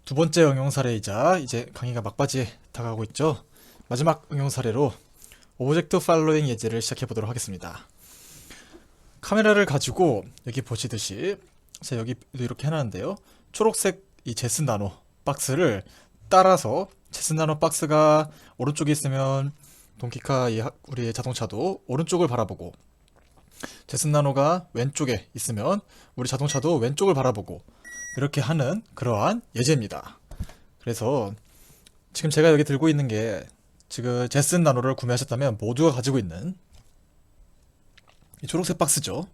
두 번째 응용 사례이자 이제 강의가 막바지에 다가오고 있죠. 마지막 응용 사례로 오브젝트 팔로잉 예제를 시작해 보도록 하겠습니다. 카메라를 가지고 여기 보시듯이 제가 여기 이렇게 해놨는데요. 초록색 이 제슨 나노 박스를 따라서 제슨 나노 박스가 오른쪽에 있으면 동키카 우리의 자동차도 오른쪽을 바라보고, 제슨 나노가 왼쪽에 있으면 우리 자동차도 왼쪽을 바라보고, 이렇게 하는 그러한 예제입니다. 그래서 지금 제가 여기 들고 있는 게 지금 제슨 나노를 구매하셨다면 모두가 가지고 있는 이 초록색 박스죠.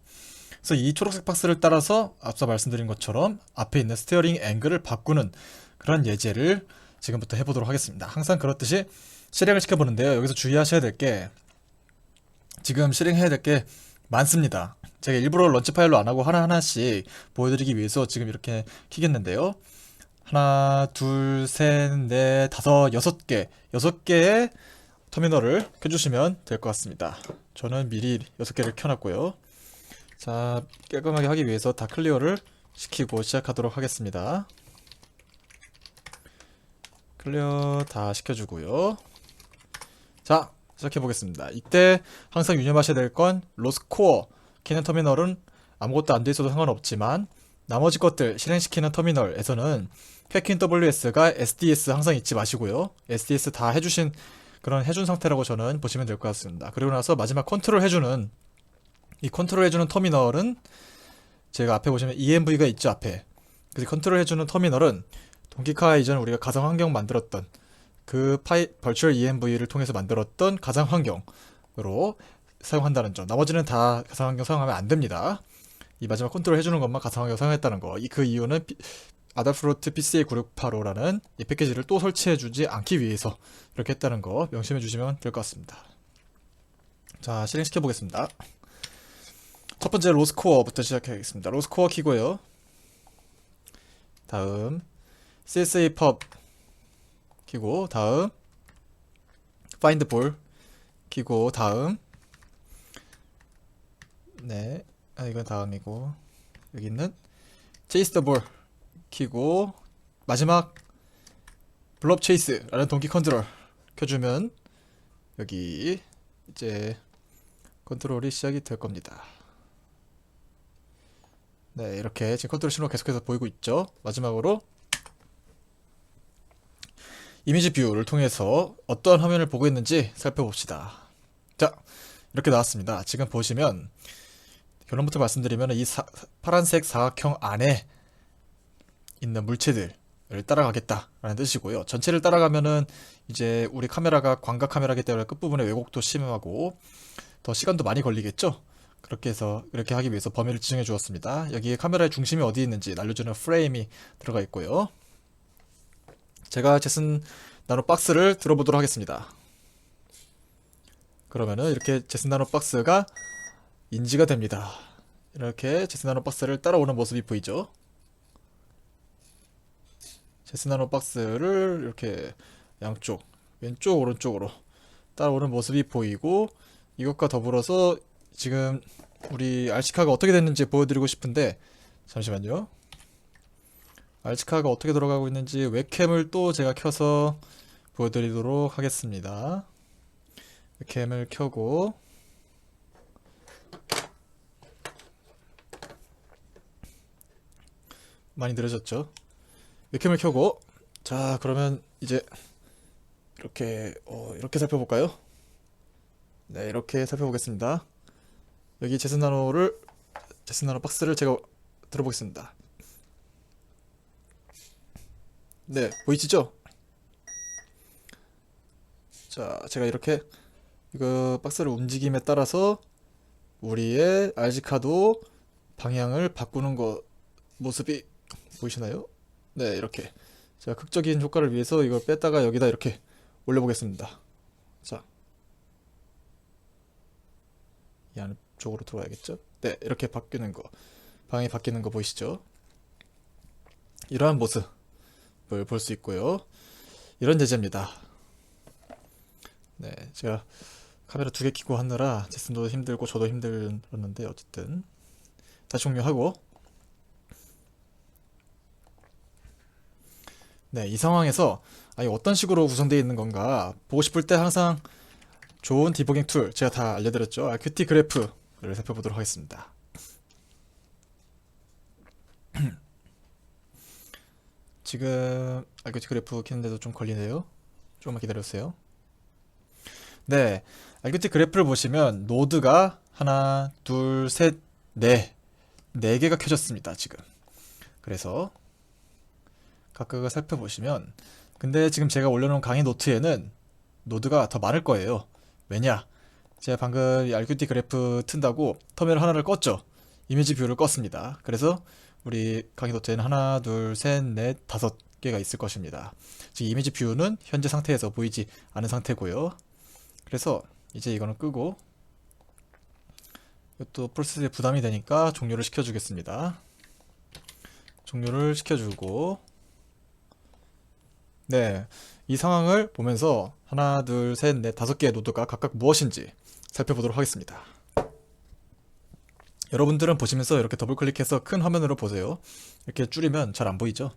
그래서 이 초록색 박스를 따라서 앞서 말씀드린 것처럼 앞에 있는 스티어링 앵글을 바꾸는 그런 예제를 지금부터 해보도록 하겠습니다. 항상 그렇듯이 실행을 시켜보는데요. 여기서 주의하셔야 될 게, 지금 실행해야 될 게 많습니다. 제가 일부러 런치 파일로 안 하고 하나하나씩 보여드리기 위해서 지금 이렇게 키겠는데요. 하나, 둘, 셋, 넷, 다섯, 여섯 개의 터미널을 켜주시면 될 것 같습니다. 저는 미리 6개를 켜놨고요. 자, 깔끔하게 하기 위해서 다 클리어를 시키고 시작하도록 하겠습니다. 클리어 다 시켜주고요. 자, 시작해 보겠습니다. 이때 항상 유념하셔야 될 건 로스 코어 키는 터미널은 아무것도 안 돼 있어도 상관없지만, 나머지 것들 실행시키는 터미널에서는 퀘킨 WS가 SDS 항상 잊지 마시고요. SDS 다 해주신 그런 해준 상태라고 저는 보시면 될 것 같습니다. 그리고 나서 마지막 컨트롤 해주는 이 컨트롤 해주는 터미널은 제가 앞에 보시면 ENV가 있죠, 앞에. 그래서 컨트롤 해주는 터미널은 동키카 이전 우리가 가상 환경 만들었던 그 벌추얼 ENV를 통해서 만들었던 가상 환경으로 사용한다는 점. 나머지는 다 가상 환경 사용하면 안 됩니다. 이 마지막 컨트롤 해주는 것만 가상 환경 사용했다는 거. 그 이유는 아달프로트 PCA965라는 이 패키지를 또 설치해주지 않기 위해서 이렇게 했다는 거 명심해 주시면 될 것 같습니다. 자, 실행시켜 보겠습니다. 첫 번째 로스코어부터 시작하겠습니다. 로스코어 키고요. 다음 CSA pub 키고, 다음 find ball 키고, 다음 이건 다음이고, 여기는 chase the ball 키고, 마지막 블럽 체이스라는 동키 컨트롤 켜주면 여기 이제 컨트롤이 시작이 될 겁니다. 네, 이렇게 지금 컨트롤 신호가 계속해서 보이고 있죠. 마지막으로 이미지 뷰를 통해서 어떠한 화면을 보고 있는지 살펴봅시다. 자, 이렇게 나왔습니다. 지금 보시면 결론부터 말씀드리면 이 파란색 사각형 안에 있는 물체들을 따라가겠다라는 뜻이고요. 전체를 따라가면은 이제 우리 카메라가 광각 카메라이기 때문에 끝부분에 왜곡도 심하고 더 시간도 많이 걸리겠죠. 그렇게 해서 이렇게 하기 위해서 범위를 지정해 주었습니다. 여기에 카메라의 중심이 어디 있는지 날려주는 프레임이 들어가 있고요. 제가 제슨 나노 박스를 들어보도록 하겠습니다. 그러면은 이렇게 제슨 나노 박스가 인지가 됩니다. 이렇게 제슨 나노 박스를 따라오는 모습이 보이죠. 제슨 나노 박스를 이렇게 양쪽, 왼쪽, 오른쪽으로 따라오는 모습이 보이고, 이것과 더불어서 지금 우리 RC카가 어떻게 됐는지 보여드리고 싶은데, 잠시만요. RC카가 어떻게 돌아가고 있는지 웹캠을 또 제가 켜서 보여드리도록 하겠습니다. 웹캠을 켜고, 많이 느려졌죠? 웹캠을 켜고, 자, 그러면 이제 이렇게 살펴볼까요? 네, 이렇게 살펴보겠습니다. 여기 제슨 나노 박스를 제가 들어보겠습니다. 네, 보이시죠? 자, 제가 이렇게 이거 박스를 움직임에 따라서 우리의 RG카도 방향을 바꾸는 거 모습이 보이시나요? 네, 이렇게 제가 극적인 효과를 위해서 이걸 뺐다가 여기다 이렇게 올려보겠습니다. 자, 이 안쪽으로 들어와야겠죠? 네, 이렇게 바뀌는 거, 방향이 바뀌는 거 보이시죠? 이러한 모습을 볼 수 있고요. 이런 예제입니다. 네, 제가 카메라 2개 켜고 하느라 제슨도 힘들고 저도 힘들었는데, 어쨌든 다시 종료하고, 네, 이 상황에서 이 어떤 식으로 구성되어 있는 건가 보고 싶을 때 항상 좋은 디버깅 툴 제가 다 알려드렸죠. Qt 그래프를 살펴보도록 하겠습니다. 지금 Qt 그래프 켰는데도 좀 걸리네요. 조금만 기다려주세요. 네, Qt 그래프를 보시면 노드가 하나, 둘, 셋, 네 개가 켜졌습니다. 지금. 그래서 각각을 살펴보시면, 근데 지금 제가 올려놓은 강의 노트에는 노드가 더 많을 거예요. 왜냐? 제가 방금 이 RQT 그래프 튼다고 터미널 하나를 껐죠. 이미지 뷰를 껐습니다. 그래서 우리 강의 노트에는 하나, 둘, 셋, 넷, 다섯 개가 있을 것입니다. 지금 이미지 뷰는 현재 상태에서 보이지 않은 상태고요. 그래서 이제 이거는 끄고, 이것도 프로세스에 부담이 되니까 종료를 시켜주겠습니다. 종료를 시켜주고, 네, 이 상황을 보면서 하나, 둘, 셋, 넷, 다섯 개의 노드가 각각 무엇인지 살펴보도록 하겠습니다. 여러분들은 보시면서 이렇게 더블 클릭해서 큰 화면으로 보세요. 이렇게 줄이면 잘 안 보이죠?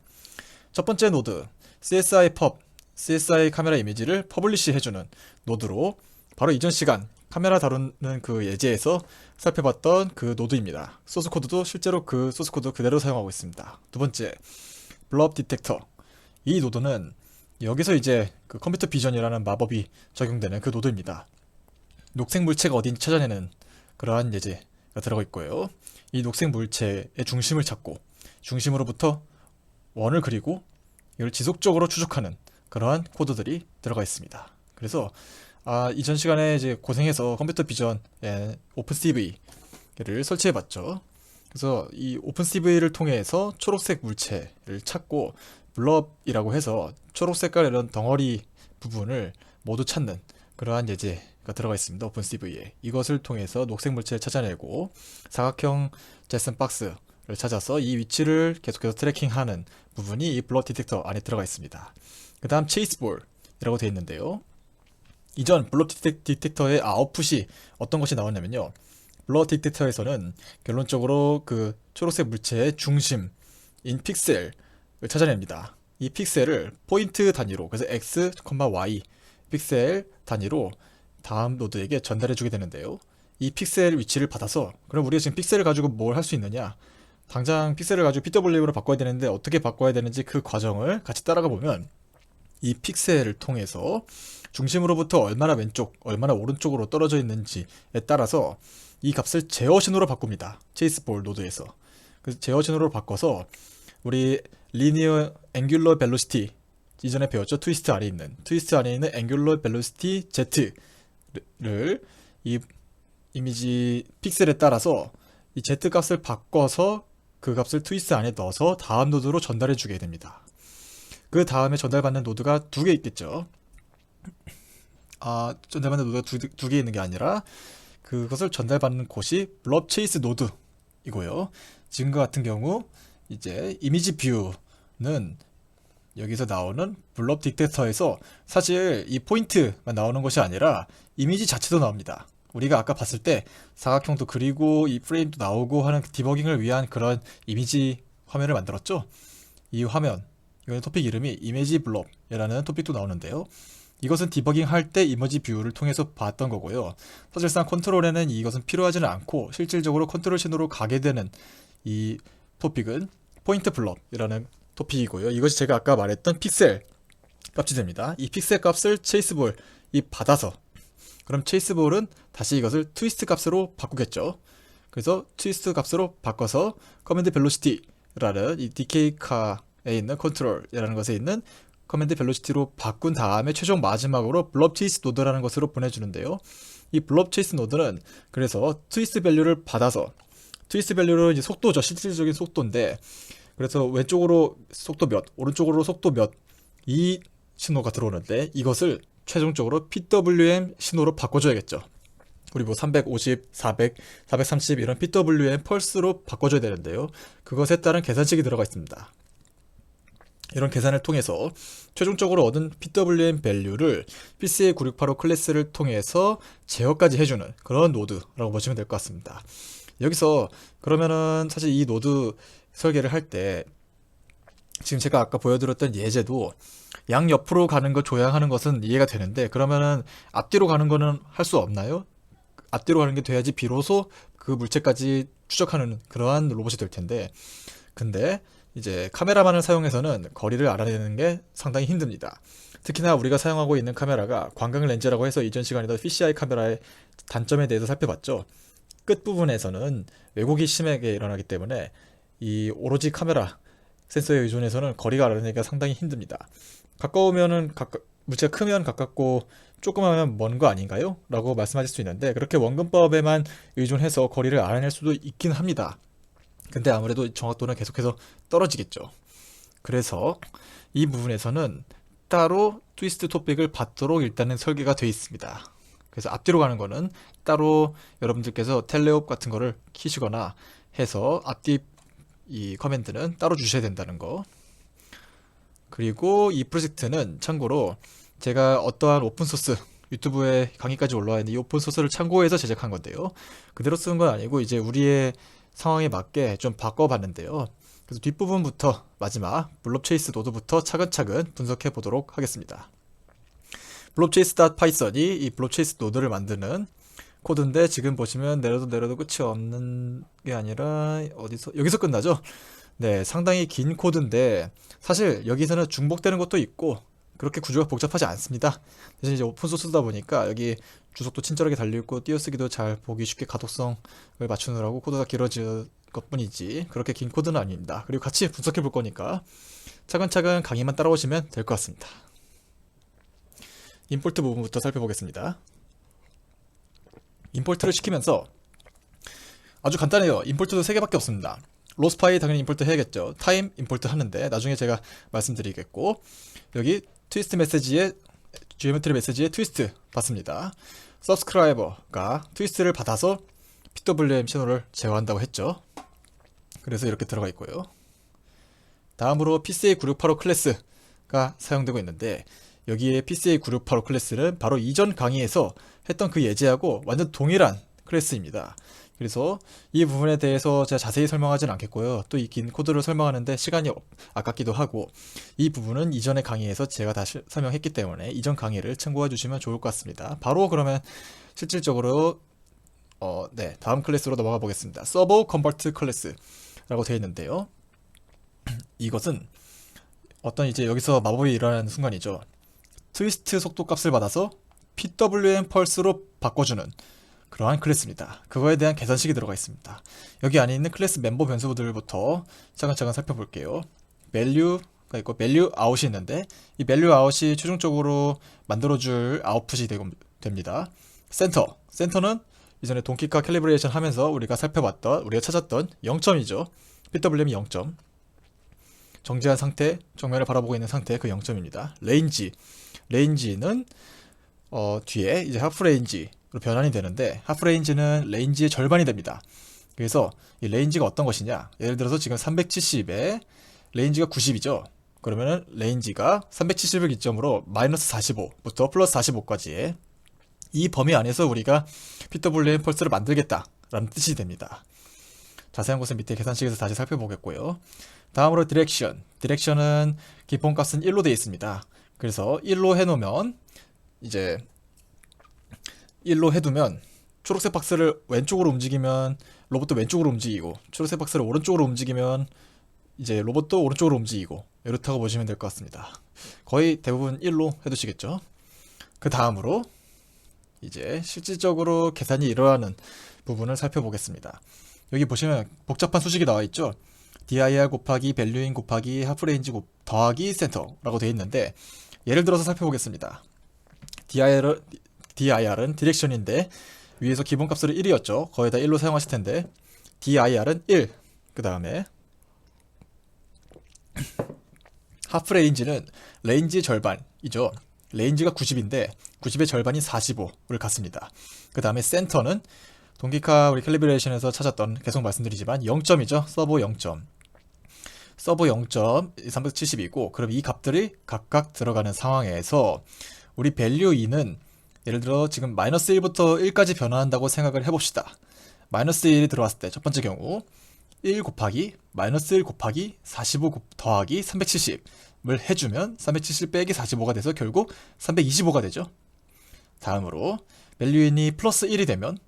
첫 번째 노드, CSI pub, CSI 카메라 이미지를 퍼블리시 해주는 노드로 바로 이전 시간 카메라 다루는 그 예제에서 살펴봤던 그 노드입니다. 소스 코드도 실제로 그 소스 코드 그대로 사용하고 있습니다. 두 번째, 블럽 디텍터. 이 노드는 여기서 이제 그 컴퓨터 비전이라는 마법이 적용되는 그 노드입니다. 녹색 물체가 어딘지 찾아내는 그러한 예제가 들어가 있고요. 이 녹색 물체의 중심을 찾고 중심으로부터 원을 그리고 이걸 지속적으로 추적하는 그러한 코드들이 들어가 있습니다. 그래서 이전 시간에 이제 고생해서 컴퓨터 비전에 오픈CV를 설치해봤죠. 그래서 이 오픈CV를 통해서 초록색 물체를 찾고 블럽이라고 해서 초록 색깔 이런 덩어리 부분을 모두 찾는 그러한 예제가 들어가 있습니다. 오픈CV에 이것을 통해서 녹색 물체를 찾아내고 사각형 제슨 박스를 찾아서 이 위치를 계속해서 트래킹하는 부분이 이 블럽 디텍터 안에 들어가 있습니다. 그 다음 체이스볼이라고 되어 있는데요. 이전 블럽 디텍터의 아웃풋이 어떤 것이 나왔냐면요. 블럽 디텍터에서는 결론적으로 그 초록색 물체의 중심인 픽셀을 찾아냅니다. 이 픽셀을 포인트 단위로, 그래서 x, y 픽셀 단위로 다음 노드에게 전달해 주게 되는데요. 이 픽셀 위치를 받아서, 그럼 우리가 지금 픽셀을 가지고 뭘 할 수 있느냐? 당장 픽셀을 가지고 PWM으로 바꿔야 되는데 어떻게 바꿔야 되는지 그 과정을 같이 따라가 보면 이 픽셀을 통해서 중심으로부터 얼마나 왼쪽, 얼마나 오른쪽으로 떨어져 있는지에 따라서 이 값을 제어신호로 바꿉니다. 체이스볼 노드에서. 그래서 제어신호로 바꿔서 우리 리니어 앵귤러 벨로시티 이전에 배웠죠. 트위스트 안에 있는 앵귤러 벨로시티 Z를 이 이미지 픽셀에 따라서 이 Z 값을 바꿔서 그 값을 트위스트 안에 넣어서 다음 노드로 전달해 주게 됩니다. 그 다음에 전달받는 노드가 두 개 있겠죠. 전달받는 노드가 두 개 있는 게 아니라 그것을 전달받는 곳이 블럽 체이스 노드이고요. 지금과 같은 경우 이제 이미지 뷰는 여기서 나오는 블럽 디텍터에서 사실 이 포인트만 나오는 것이 아니라 이미지 자체도 나옵니다. 우리가 아까 봤을 때 사각형도 그리고 이 프레임도 나오고 하는 디버깅을 위한 그런 이미지 화면을 만들었죠. 이 화면, 이거는 토픽 이름이 이미지 블럽이라는 토픽도 나오는데요. 이것은 디버깅 할 때 이미지 뷰를 통해서 봤던 거고요. 사실상 컨트롤에는 이것은 필요하지는 않고 실질적으로 컨트롤 신호로 가게 되는 이 토픽은 포인트 블럽이라는 토픽이고요. 이것이 제가 아까 말했던 픽셀 값이 됩니다. 이 픽셀 값을 체이스볼이 받아서, 그럼 체이스볼은 다시 이것을 트위스트 값으로 바꾸겠죠. 그래서 트위스트 값으로 바꿔서 커맨드 벨로시티라는 이 DK카에 있는 컨트롤이라는 것에 있는 커맨드 벨로시티로 바꾼 다음에 최종 마지막으로 블럽 체이스 노드라는 것으로 보내주는데요. 이 블럽 체이스 노드는 그래서 트위스트 밸류를 받아서, 트위스트 밸류는 이제 속도죠. 실질적인 속도인데, 그래서 왼쪽으로 속도 몇, 오른쪽으로 속도 몇, 이 신호가 들어오는데 이것을 최종적으로 PWM 신호로 바꿔줘야겠죠. 우리 뭐 350, 400, 430 이런 PWM 펄스로 바꿔줘야 되는데요. 그것에 따른 계산식이 들어가 있습니다. 이런 계산을 통해서 최종적으로 얻은 PWM 밸류를 PCA968호 클래스를 통해서 제어까지 해주는 그런 노드라고 보시면 될 것 같습니다. 여기서 그러면은 사실 이 노드 설계를 할 때 지금 제가 아까 보여드렸던 예제도 양옆으로 가는 거 조향하는 것은 이해가 되는데, 그러면은 앞뒤로 가는 거는 할 수 없나요? 앞뒤로 가는 게 돼야지 비로소 그 물체까지 추적하는 그러한 로봇이 될 텐데, 근데 이제 카메라만을 사용해서는 거리를 알아내는 게 상당히 힘듭니다. 특히나 우리가 사용하고 있는 카메라가 광각 렌즈라고 해서 이전 시간에도 피시아이 카메라의 단점에 대해서 살펴봤죠. 끝부분에서는 왜곡이 심하게 일어나기 때문에 이 오로지 카메라 센서에 의존해서는 거리가 알아내기가 상당히 힘듭니다. 가까우면은 물체가 크면 가깝고 조그마하면 먼 거 아닌가요? 라고 말씀하실 수 있는데, 그렇게 원근법에만 의존해서 거리를 알아낼 수도 있긴 합니다. 근데 아무래도 정확도는 계속해서 떨어지겠죠. 그래서 이 부분에서는 따로 트위스트 토픽을 받도록 일단은 설계가 되어 있습니다. 그래서 앞뒤로 가는 거는 따로 여러분들께서 텔레옵 같은 거를 키시거나 해서 앞뒤 이 커맨드는 따로 주셔야 된다는 거. 그리고 이 프로젝트는 참고로 제가 어떠한 오픈소스 유튜브에 강의까지 올라와 있는 이 오픈소스를 참고해서 제작한 건데요. 그대로 쓰는 건 아니고 이제 우리의 상황에 맞게 좀 바꿔봤는데요. 그래서 뒷부분부터 마지막 블롭 체이스 노드부터 차근차근 분석해 보도록 하겠습니다. 블롭 체이스.python이 이 블롭 체이스 노드를 만드는 코드인데, 지금 보시면 내려도 끝이 없는 게 아니라 여기서 끝나죠? 네, 상당히 긴 코드인데 사실 여기서는 중복되는 것도 있고 그렇게 구조가 복잡하지 않습니다. 대신 이제 오픈소스다 보니까 여기 주석도 친절하게 달려있고 띄어쓰기도 잘 보기 쉽게 가독성을 맞추느라고 코드가 길어질 것뿐이지 그렇게 긴 코드는 아닙니다. 그리고 같이 분석해 볼 거니까 차근차근 강의만 따라오시면 될 것 같습니다. 임포트 부분부터 살펴보겠습니다. 임포트를 시키면서 아주 간단해요. 임포트도 3개밖에 없습니다. 로스파이 당연히 임포트 해야겠죠. 타임 임포트 하는데 나중에 제가 말씀드리겠고, 여기 트위스트 메시지에 지오메트리 메시지에 트위스트 받습니다. 서브스크라이버가 트위스트를 받아서 PWM 채널을 제어한다고 했죠. 그래서 이렇게 들어가 있고요. 다음으로 PCA965 클래스가 사용되고 있는데, 여기에 PCA965 클래스는 바로 이전 강의에서 했던 그 예제하고 완전 동일한 클래스입니다. 그래서 이 부분에 대해서 제가 자세히 설명하진 않겠고요. 또 이 긴 코드를 설명하는데 시간이 아깝기도 하고, 이 부분은 이전의 강의에서 제가 다시 설명했기 때문에 이전 강의를 참고해 주시면 좋을 것 같습니다. 바로 그러면 실질적으로 네, 다음 클래스로 넘어가 보겠습니다. 서버 컨버트 클래스라고 되어 있는데요. 이것은 어떤 이제 여기서 마법이 일어나는 순간이죠. 트위스트 속도 값을 받아서 PWM 펄스로 바꿔주는 그러한 클래스입니다. 그거에 대한 계산식이 들어가 있습니다. 여기 안에 있는 클래스 멤버 변수들부터 차근차근 살펴볼게요. value가 있고 value out이 있는데, 이 value out이 최종적으로 만들어줄 아웃풋이 됩니다. 센터는 이전에 동키카 캘리브레이션 하면서 우리가 찾았던 0점이죠. PWM이 0점. 정지한 상태, 정면을 바라보고 있는 상태, 그 0점입니다. 레인지는 뒤에 이제 하프 레인지로 변환이 되는데, 하프 레인지는 레인지의 절반이 됩니다. 그래서 이 레인지가 어떤 것이냐, 예를 들어서 지금 370에 레인지가 90이죠. 그러면은 레인지가 370을 기점으로 마이너스 45부터 플러스 45까지의 이 범위 안에서 우리가 PWM 펄스를 만들겠다라는 뜻이 됩니다. 자세한 것은 밑에 계산식에서 다시 살펴보겠고요. 다음으로 디렉션은 기본값은 1로 되어 있습니다. 그래서 1로 해놓으면 이제 1로 해두면 초록색 박스를 왼쪽으로 움직이면 로봇도 왼쪽으로 움직이고, 초록색 박스를 오른쪽으로 움직이면 이제 로봇도 오른쪽으로 움직이고, 이렇다고 보시면 될 것 같습니다. 거의 대부분 1로 해두시겠죠. 그 다음으로 이제 실질적으로 계산이 일어나는 부분을 살펴보겠습니다. 여기 보시면 복잡한 수식이 나와 있죠. dir 곱하기 value인 곱하기 하프레인지 더하기 센터라고 되어 있는데, 예를 들어서 살펴보겠습니다. dir은 디렉션인데 위에서 기본값으로 1이었죠. 거의 다 1로 사용하실 텐데, dir은 1, 그 다음에 하프레인지는 레인지의 절반이죠. 레인지가 90인데 90의 절반이 45를 갖습니다. 그 다음에 센터는 동기카 우리 캘리브레이션에서 찾았던, 계속 말씀드리지만 0점이죠. 서버 0점. 서버 0점 370이고, 그럼 이 값들이 각각 들어가는 상황에서 우리 value 2는 예를 들어 지금 마이너스 1부터 1까지 변화한다고 생각을 해봅시다. 마이너스 1이 들어왔을 때 첫 번째 경우 1 곱하기 마이너스 1 곱하기 45 더하기 370을 해주면 370 빼기 45가 돼서 결국 325가 되죠. 다음으로 밸류인이 플러스 1이 되면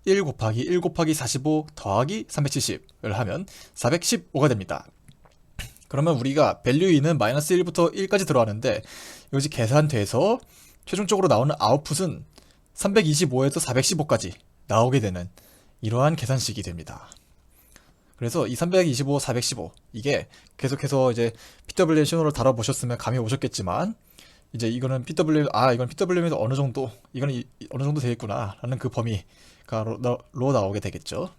1 곱하기 1 곱하기 45 더하기 370을 하면 415가 됩니다. 그러면 우리가 밸류인은 마이너스 1부터 1까지 들어가는데 이것이 계산돼서 최종적으로 나오는 아웃풋은 325에서 415까지 나오게 되는 이러한 계산식이 됩니다. 그래서 이 325, 415 이게 계속해서 이제 PWM 신호를 다뤄보셨으면 감이 오셨겠지만 이제 이거는 이건 PWM에서 어느 정도 이거는 어느 정도 되겠구나 라는 그 범위가 로 나오게 되겠죠.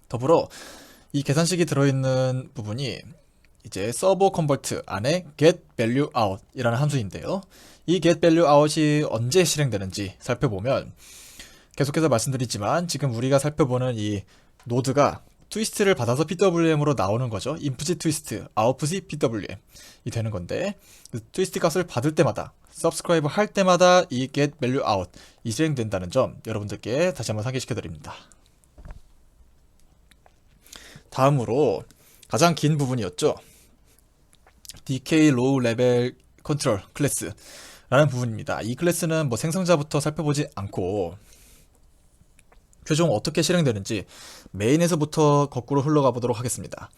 더불어 이 계산식이 들어있는 부분이 이제 서버 컨버트 안에 get value out 이라는 함수인데요. 이 get value out이 언제 실행되는지 살펴보면 계속해서 말씀드리지만 지금 우리가 살펴보는 이 노드가 트위스트를 받아서 PWM으로 나오는 거죠. 인풋이 트위스트, 아웃풋이 PWM이 되는 건데 그 트위스트 값을 받을 때마다 subscribe 할 때마다 이 get value out 이 실행된다는 점 여러분들께 다시 한번 상기시켜 드립니다. 다음으로 가장 긴 부분이었죠. DK Low Level Control 클래스라는 부분입니다. 이 클래스는 뭐 생성자부터 살펴보지 않고 최종 어떻게 실행되는지 메인에서부터 거꾸로 흘러가 보도록 하겠습니다.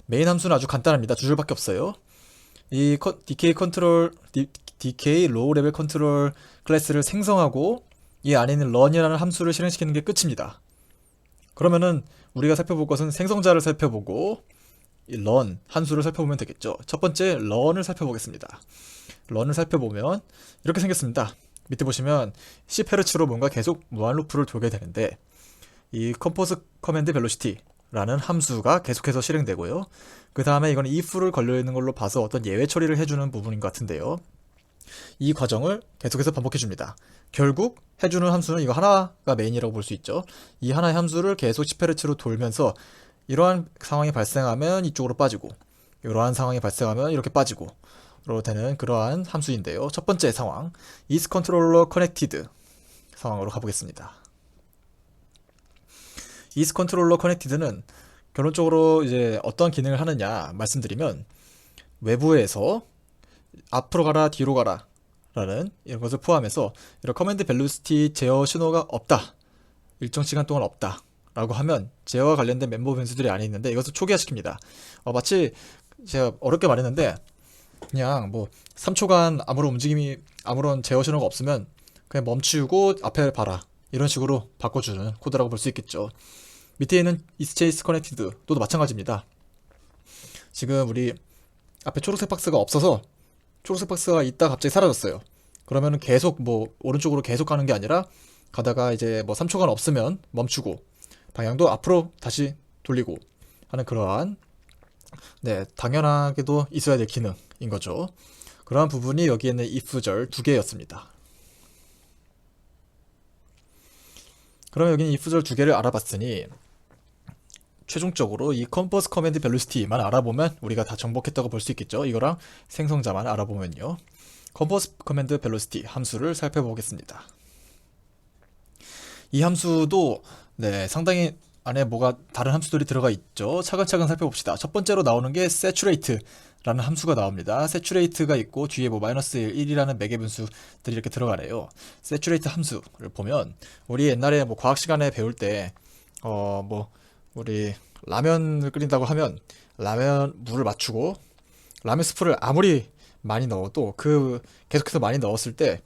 메인 함수는 아주 간단합니다. 두 줄밖에 없어요. 이 DK Low Level Control 클래스를 생성하고 이 안에 있는 run이라는 함수를 실행시키는 게 끝입니다. 그러면은 우리가 살펴볼 것은 생성자를 살펴보고 이 run 함수를 살펴보면 되겠죠. 첫 번째 run을 살펴보겠습니다. run을 살펴보면 이렇게 생겼습니다. 밑에 보시면 10Hz로 뭔가 계속 무한 루프를 돌게 되는데 이 컴포즈 커맨드 벨로시티라는 함수가 계속해서 실행되고요. 그 다음에 이건 if를 걸려있는 걸로 봐서 어떤 예외 처리를 해주는 부분인 것 같은데요. 이 과정을 계속해서 반복해줍니다. 결국 해주는 함수는 이거 하나가 메인이라고 볼 수 있죠. 이 하나의 함수를 계속 10Hz로 돌면서 이러한 상황이 발생하면 이쪽으로 빠지고 이러한 상황이 발생하면 이렇게 빠지고 로 되는 그러한 함수인데요. 첫 번째 상황 is controller connected 상황으로 가보겠습니다. is controller connected는 결론적으로 이제 어떤 기능을 하느냐 말씀드리면 외부에서 앞으로 가라 뒤로 가라 라는 이런 것을 포함해서 이런 커맨드 벨로시티 제어 신호가 없다, 일정 시간 동안 없다 라고 하면 제어와 관련된 멤버 변수들이 안에 있는데 이것을 초기화시킵니다. 마치 제가 어렵게 말했는데 그냥 뭐 3초간 아무런 제어 신호가 없으면 그냥 멈추고 앞에 봐라 이런 식으로 바꿔주는 코드라고 볼 수 있겠죠. 밑에 있는 is chase connected도 마찬가지입니다. 지금 우리 앞에 초록색 박스가 없어서 초록색 박스가 있다 갑자기 사라졌어요. 그러면은 계속 뭐 오른쪽으로 계속 가는 게 아니라 가다가 이제 뭐 3초간 없으면 멈추고 방향도 앞으로 다시 돌리고 하는 그러한 당연하게도 있어야 될 기능인 거죠. 그러한 부분이 여기에 있는 if절 두 개였습니다. 그러면 여기는 if절 두 개를 알아봤으니 최종적으로 이 컴포즈 커맨드 벨로시티만 알아보면 우리가 다 정복했다고 볼 수 있겠죠. 이거랑 생성자만 알아보면요. 컴포즈 커맨드 벨로시티 함수를 살펴보겠습니다. 이 함수도 상당히 안에 뭐가 다른 함수들이 들어가 있죠. 차근차근 살펴봅시다. 첫 번째로 나오는 게 saturate라는 함수가 나옵니다. saturate가 있고 뒤에 뭐 마이너스 1이라는 매개 분수들이 이렇게 들어가네요. saturate 함수를 보면 우리 옛날에 뭐 과학 시간에 배울 때 우리 라면을 끓인다고 하면 라면 물을 맞추고 라면 스프를 아무리 많이 넣어도 계속해서 많이 넣었을 때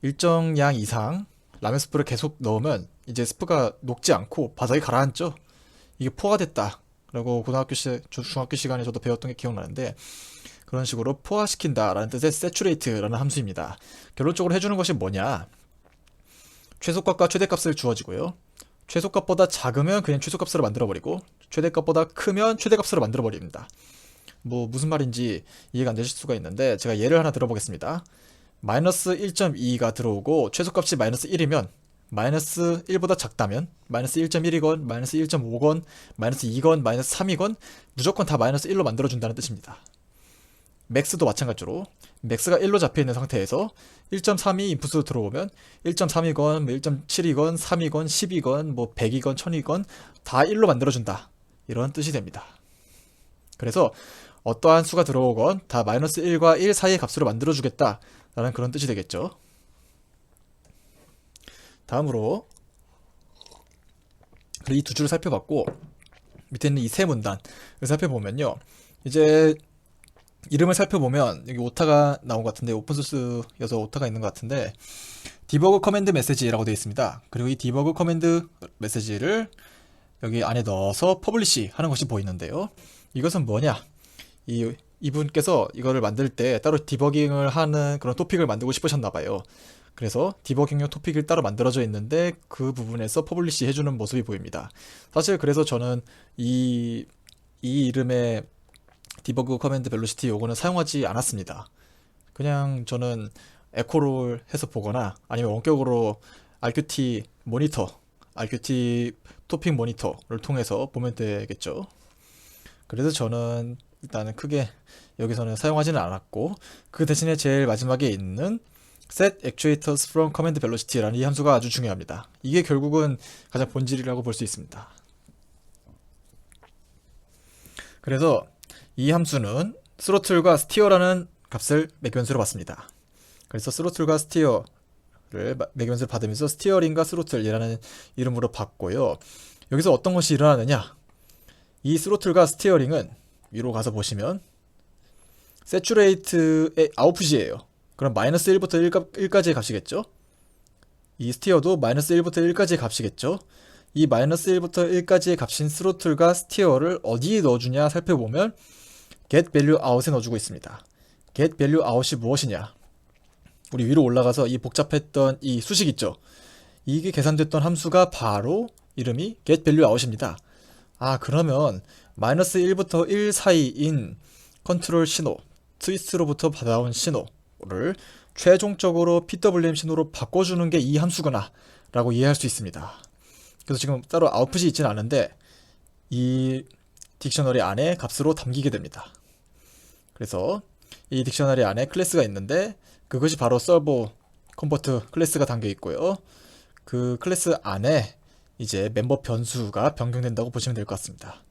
일정 양 이상 라면 스프를 계속 넣으면 이제 스프가 녹지 않고 바닥에 가라앉죠. 이게 포화가 됐다 라고 중학교 시간에 저도 배웠던 게 기억나는데 그런 식으로 포화시킨다 라는 뜻의 saturate라는 함수입니다. 결론적으로 해주는 것이 뭐냐, 최소값과 최대값을 주어지고요. 최소값보다 작으면 그냥 최소값으로 만들어버리고 최대값보다 크면 최대값으로 만들어버립니다. 뭐 무슨 말인지 이해가 안 되실 수가 있는데 제가 예를 하나 들어보겠습니다. 마이너스 1.2가 들어오고 최소값이 마이너스 1이면 마이너스 1보다 작다면 마이너스 1.1이건 마이너스 1.5건 마이너스 2건 마이너스 3이건 무조건 다 마이너스 1로 만들어준다는 뜻입니다. 맥스도 마찬가지로 맥스가 1로 잡혀있는 상태에서 1.3이 인풋으로 들어오면 1.3이건 1.7이건 3이건 10이건 뭐 100이건 1000이건 다 1로 만들어준다, 이런 뜻이 됩니다. 그래서 어떠한 수가 들어오건 다 마이너스 1과 1 사이의 값으로 만들어주겠다 라는 그런 뜻이 되겠죠. 다음으로 이 두 줄을 살펴봤고, 밑에 있는 이 세 문단을 살펴보면요, 이제 이름을 살펴보면 여기 오타가 나온 것 같은데, 오픈소스여서 오타가 있는 것 같은데 디버그 커맨드 메시지라고 되어 있습니다. 그리고 이 디버그 커맨드 메시지를 여기 안에 넣어서 퍼블리시 하는 것이 보이는데요, 이것은 뭐냐, 이분께서 이거를 만들 때 따로 디버깅을 하는 그런 토픽을 만들고 싶으셨나봐요. 그래서 디버깅용 토픽이 따로 만들어져 있는데 그 부분에서 퍼블리시 해주는 모습이 보입니다. 사실 그래서 저는 이 이름의 디버그 커맨드 벨로시티 요거는 사용하지 않았습니다. 그냥 저는 에코를 해서 보거나 아니면 원격으로 RQT 모니터, RQT 토픽 모니터를 통해서 보면 되겠죠. 그래서 저는 일단은 크게 여기서는 사용하지는 않았고, 그 대신에 제일 마지막에 있는 set actuators from command velocity라는 이 함수가 아주 중요합니다. 이게 결국은 가장 본질이라고 볼 수 있습니다. 그래서 이 함수는 스로틀과 스티어라는 값을 맥변수로 받습니다. 그래서 스로틀과 스티어를 맥변수로 받으면서 스티어링과 스로틀이라는 이름으로 받고요. 여기서 어떤 것이 일어나느냐, 이 스로틀과 스티어링은 위로 가서 보시면 세츄레이트의 아웃풋이에요. 그럼 마이너스 1부터 1까지의 값이겠죠. 이 스티어도 마이너스 1부터 1까지의 값이겠죠. 이 마이너스 1부터 1까지의 값인 스로틀과 스티어를 어디에 넣어주냐 살펴보면 get value out에 넣어주고 있습니다. get value out이 무엇이냐, 우리 위로 올라가서 이 복잡했던 이 수식 있죠, 이게 계산됐던 함수가 바로 이름이 get value out입니다. 아, 그러면 마이너스 1부터 1 사이인 컨트롤 신호, 트위스트로부터 받아온 신호를 최종적으로 PWM 신호로 바꿔주는 게 이 함수구나 라고 이해할 수 있습니다. 그래서 지금 따로 아웃풋이 있지는 않은데 이 딕셔너리 안에 값으로 담기게 됩니다. 그래서 이 딕셔너리 안에 클래스가 있는데 그것이 바로 서버 컨버트 클래스가 담겨 있고요. 그 클래스 안에 이제 멤버 변수가 변경된다고 보시면 될 것 같습니다.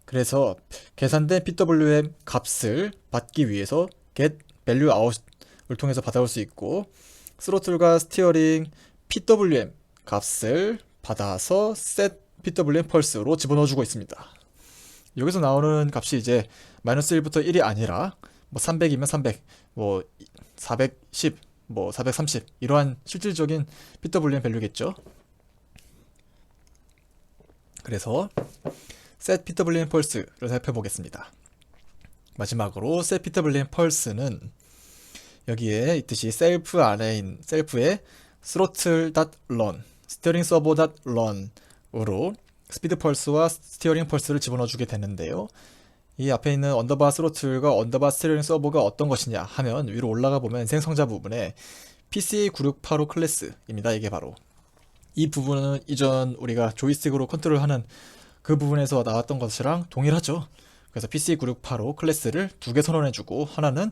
그래서 계산된 PWM 값을 받기 위해서 get value out을 통해서 받아올 수 있고, 스로틀과 스티어링 PWM 값을 받아서 set PWM 펄스로 집어넣어주고 있습니다. 여기서 나오는 값이 이제 마이너스 1부터 1이 아니라 뭐 300이면 300, 뭐 410, 뭐 430 이러한 실질적인 PWM 밸류겠죠. 그래서 set PWM 펄스를 살펴보겠습니다. 마지막으로 set PWM 펄스는 여기에 있듯이 셀프 안에인 셀프에 throttle.run, steering servo.run으로 스피드 펄스와 스티어링 펄스를 집어넣어 주게 되는데요. 이 앞에 있는 언더바 스로틀과 언더바 스티어링 서버가 어떤 것이냐 하면 위로 올라가 보면 생성자 부분에 PCA9685 클래스입니다. 이게 바로 이 부분은 이전 우리가 조이스틱으로 컨트롤하는 그 부분에서 나왔던 것이랑 동일하죠. 그래서 PCA9685 클래스를 두 개 선언해주고 하나는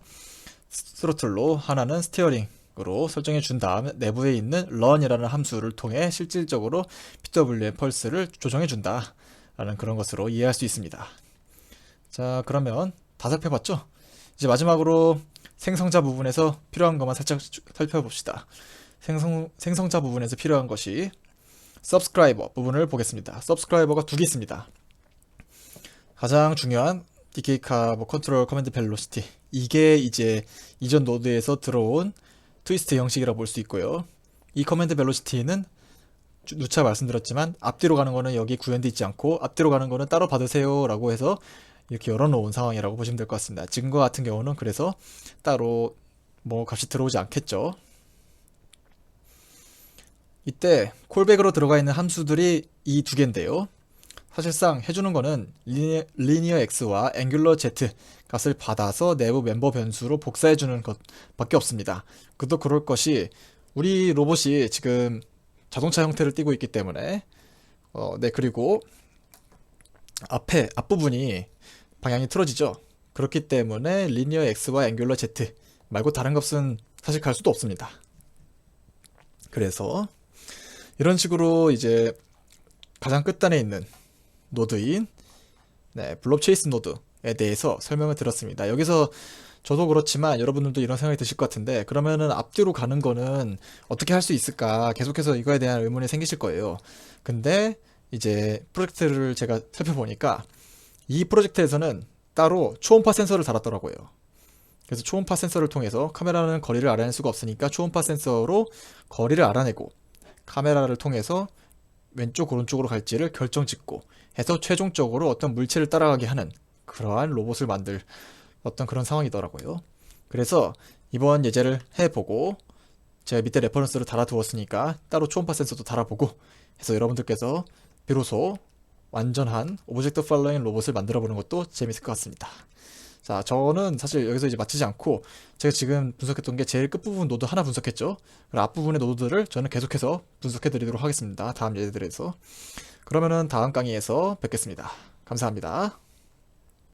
스로틀로 하나는 스티어링으로 설정해 준 다음 내부에 있는 run이라는 함수를 통해 실질적으로 PWM 펄스를 조정해 준다 라는 그런 것으로 이해할 수 있습니다. 자, 그러면 다 살펴봤죠? 이제 마지막으로 생성자 부분에서 필요한 것만 살짝 살펴봅시다. 생성자 부분에서 필요한 것이 subscriber 부분을 보겠습니다. subscriber가 두 개 있습니다. 가장 중요한 DK 뭐 컨트롤 커맨드 벨로시티, 이게 이제 이전 노드에서 들어온 트위스트 형식이라고 볼 수 있고요. 이 커맨드 벨로시티는 누차 말씀드렸지만 앞뒤로 가는 거는 여기 구현되어 있지 않고 앞뒤로 가는 거는 따로 받으세요 라고 해서 이렇게 열어놓은 상황이라고 보시면 될 것 같습니다. 지금과 같은 경우는 그래서 따로 뭐 값이 들어오지 않겠죠. 이때 콜백으로 들어가 있는 함수들이 이 두 개인데요. 사실상 해주는 거는 linear x와 angular z 값을 받아서 내부 멤버 변수로 복사해주는 것밖에 없습니다. 그도 그럴 것이 우리 로봇이 지금 자동차 형태를 띠고 있기 때문에 네, 그리고 앞부분이 방향이 틀어지죠. 그렇기 때문에 리니어 X와 앵귤러 Z 말고 다른 값은 사실 갈 수도 없습니다. 그래서 이런 식으로 이제 가장 끝단에 있는 노드인 블록 체이스 노드에 대해서 설명을 드렸습니다. 여기서 저도 그렇지만 여러분들도 이런 생각이 드실 것 같은데, 그러면은 앞뒤로 가는 거는 어떻게 할 수 있을까? 계속해서 이거에 대한 의문이 생기실 거예요. 근데 이제 프로젝트를 제가 살펴보니까 이 프로젝트에서는 따로 초음파 센서를 달았더라고요. 그래서 초음파 센서를 통해서, 카메라는 거리를 알아낼 수가 없으니까 초음파 센서로 거리를 알아내고 카메라를 통해서 왼쪽 오른쪽으로 갈지를 결정짓고 해서 최종적으로 어떤 물체를 따라가게 하는 그러한 로봇을 만들 어떤 그런 상황이더라고요. 그래서 이번 예제를 해보고 제가 밑에 레퍼런스를 달아두었으니까 따로 초음파 센서도 달아보고 해서 여러분들께서 비로소 완전한 오브젝트 팔로잉 로봇을 만들어보는 것도 재밌을 것 같습니다. 자, 저는 사실 여기서 이제 마치지 않고 제가 지금 분석했던 게 제일 끝부분 노드 하나 분석했죠. 그리고 앞부분의 노드들을 저는 계속해서 분석해 드리도록 하겠습니다. 다음 예제들에서. 그러면은 다음 강의에서 뵙겠습니다. 감사합니다.